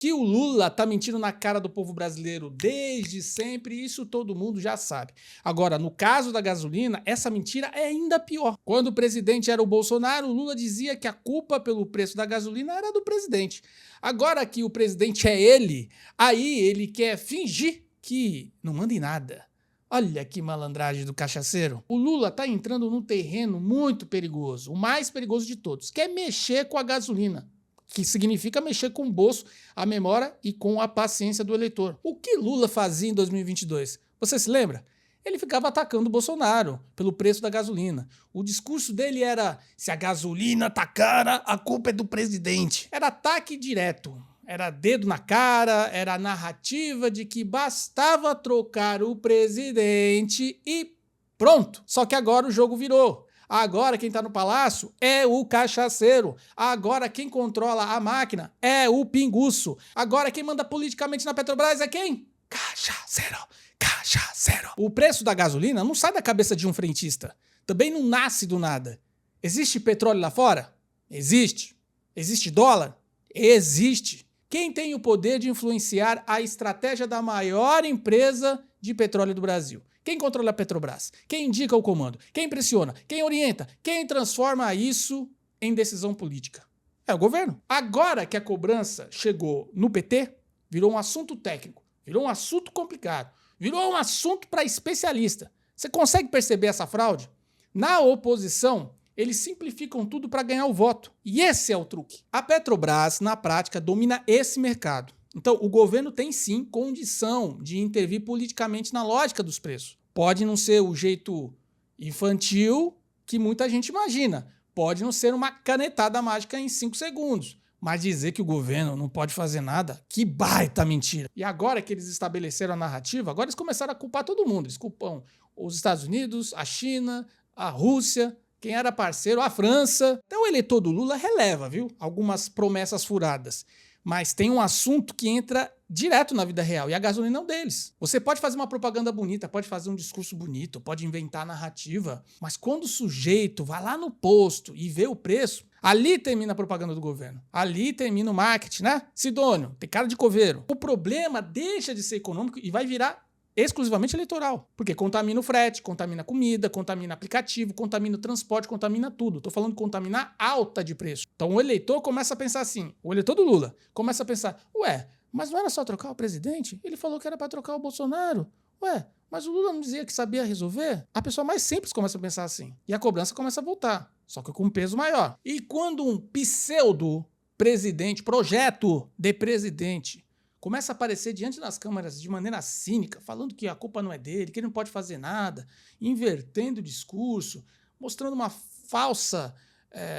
Que o Lula tá mentindo na cara do povo brasileiro desde sempre, isso todo mundo já sabe. Agora, no caso da gasolina, essa mentira é ainda pior. Quando o presidente era o Bolsonaro, o Lula dizia que a culpa pelo preço da gasolina era do presidente. Agora que o presidente é ele, aí ele quer fingir que não manda em nada. Olha que malandragem do cachaceiro. O Lula tá entrando num terreno muito perigoso, o mais perigoso de todos, que é mexer com a gasolina, que significa mexer com o bolso, a memória e com a paciência do eleitor. O que Lula fazia em 2022? Você se lembra? Ele ficava atacando o Bolsonaro pelo preço da gasolina. O discurso dele era: se a gasolina tá cara, a culpa é do presidente. Era ataque direto. Era dedo na cara, era a narrativa de que bastava trocar o presidente e pronto. Só que agora o jogo virou. Agora quem está no palácio é o cachaceiro. Agora quem controla a máquina é o pinguço. Agora quem manda politicamente na Petrobras é quem? Cachaceiro, cachaceiro. O preço da gasolina não sai da cabeça de um frentista. Também não nasce do nada. Existe petróleo lá fora? Existe. Existe dólar? Existe. Quem tem o poder de influenciar a estratégia da maior empresa de petróleo do Brasil? Quem controla a Petrobras? Quem indica o comando? Quem pressiona? Quem orienta? Quem transforma isso em decisão política? É o governo. Agora que a cobrança chegou no PT, virou um assunto técnico, virou um assunto complicado, virou um assunto para especialista. Você consegue perceber essa fraude? Na oposição, eles simplificam tudo para ganhar o voto. E esse é o truque. A Petrobras, na prática, domina esse mercado. Então, o governo tem sim condição de intervir politicamente na lógica dos preços. Pode não ser o jeito infantil que muita gente imagina. Pode não ser uma canetada mágica em 5 segundos. Mas dizer que o governo não pode fazer nada, que baita mentira. E agora que eles estabeleceram a narrativa, agora eles começaram a culpar todo mundo. Eles culpam os Estados Unidos, a China, a Rússia, quem era parceiro, a França. Então o eleitor do Lula releva, viu? Algumas promessas furadas. Mas tem um assunto que entra direto na vida real, e a gasolina é um deles. Você pode fazer uma propaganda bonita, pode fazer um discurso bonito, pode inventar narrativa, mas quando o sujeito vai lá no posto e vê o preço, ali termina a propaganda do governo. Ali termina o marketing, né? Sidônio, tem cara de coveiro. O problema deixa de ser econômico e vai virar exclusivamente eleitoral, porque contamina o frete, contamina a comida, contamina aplicativo, contamina o transporte, contamina tudo. Estou falando de contaminar alta de preço. Então o eleitor começa a pensar assim, o eleitor do Lula começa a pensar, ué, mas não era só trocar o presidente? Ele falou que era para trocar o Bolsonaro. Ué, mas o Lula não dizia que sabia resolver? A pessoa mais simples começa a pensar assim, e a cobrança começa a voltar, só que com um peso maior. E quando um pseudo-presidente, projeto de presidente, começa a aparecer diante das câmeras de maneira cínica, falando que a culpa não é dele, que ele não pode fazer nada, invertendo o discurso, mostrando uma falsa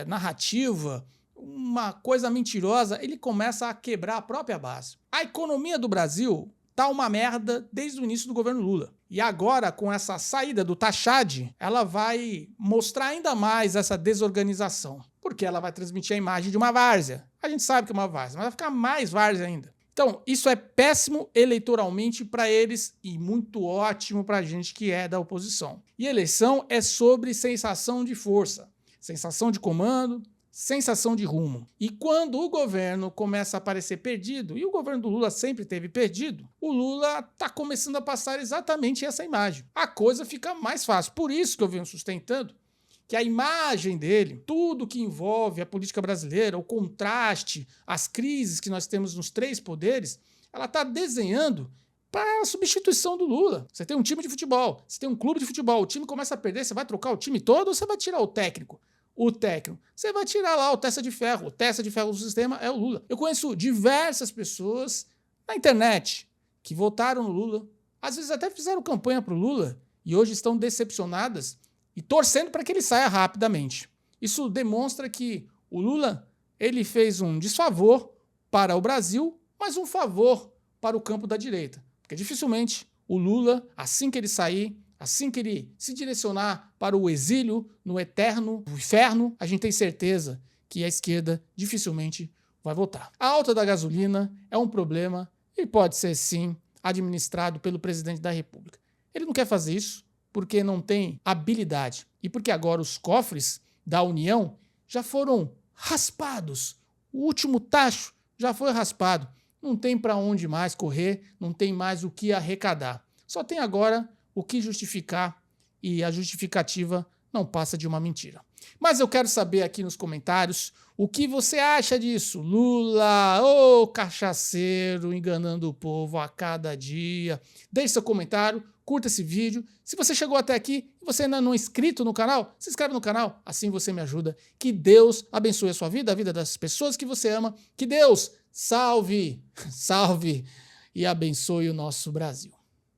narrativa, uma coisa mentirosa, ele começa a quebrar a própria base. A economia do Brasil tá uma merda desde o início do governo Lula. E agora, com essa saída do Tachad, ela vai mostrar ainda mais essa desorganização, porque ela vai transmitir a imagem de uma várzea. A gente sabe que é uma várzea, mas vai ficar mais várzea ainda. Então, isso é péssimo eleitoralmente para eles e muito ótimo para a gente que é da oposição. E eleição é sobre sensação de força, sensação de comando, sensação de rumo. E quando o governo começa a parecer perdido, e o governo do Lula sempre teve perdido, o Lula está começando a passar exatamente essa imagem. A coisa fica mais fácil. Por isso que eu venho sustentando que a imagem dele, tudo que envolve a política brasileira, o contraste, as crises que nós temos nos 3 poderes, ela está desenhando para a substituição do Lula. Você tem um time de futebol, você tem um clube de futebol, o time começa a perder, você vai trocar o time todo ou você vai tirar o técnico? O técnico. Você vai tirar lá o testa de ferro. O testa de ferro do sistema é o Lula. Eu conheço diversas pessoas na internet que votaram no Lula, às vezes até fizeram campanha para o Lula e hoje estão decepcionadas e torcendo para que ele saia rapidamente. Isso demonstra que o Lula ele fez um desfavor para o Brasil, mas um favor para o campo da direita. Porque dificilmente o Lula, assim que ele sair, assim que ele se direcionar para o exílio, no eterno inferno, a gente tem certeza que a esquerda dificilmente vai votar. A alta da gasolina é um problema e pode ser, sim, administrado pelo presidente da República. Ele não quer fazer isso porque não tem habilidade e porque agora os cofres da União já foram raspados. O último tacho já foi raspado. não tem para onde mais correr, não tem mais o que arrecadar. Só tem agora o que justificar e a justificativa não passa de uma mentira. Mas eu quero saber aqui nos comentários o que você acha disso. Lula, ô cachaceiro, enganando o povo a cada dia. Deixe seu comentário, curta esse vídeo. Se você chegou até aqui e você ainda não é inscrito no canal, se inscreve no canal, assim você me ajuda. Que Deus abençoe a sua vida, a vida das pessoas que você ama. Que Deus salve, salve e abençoe o nosso Brasil.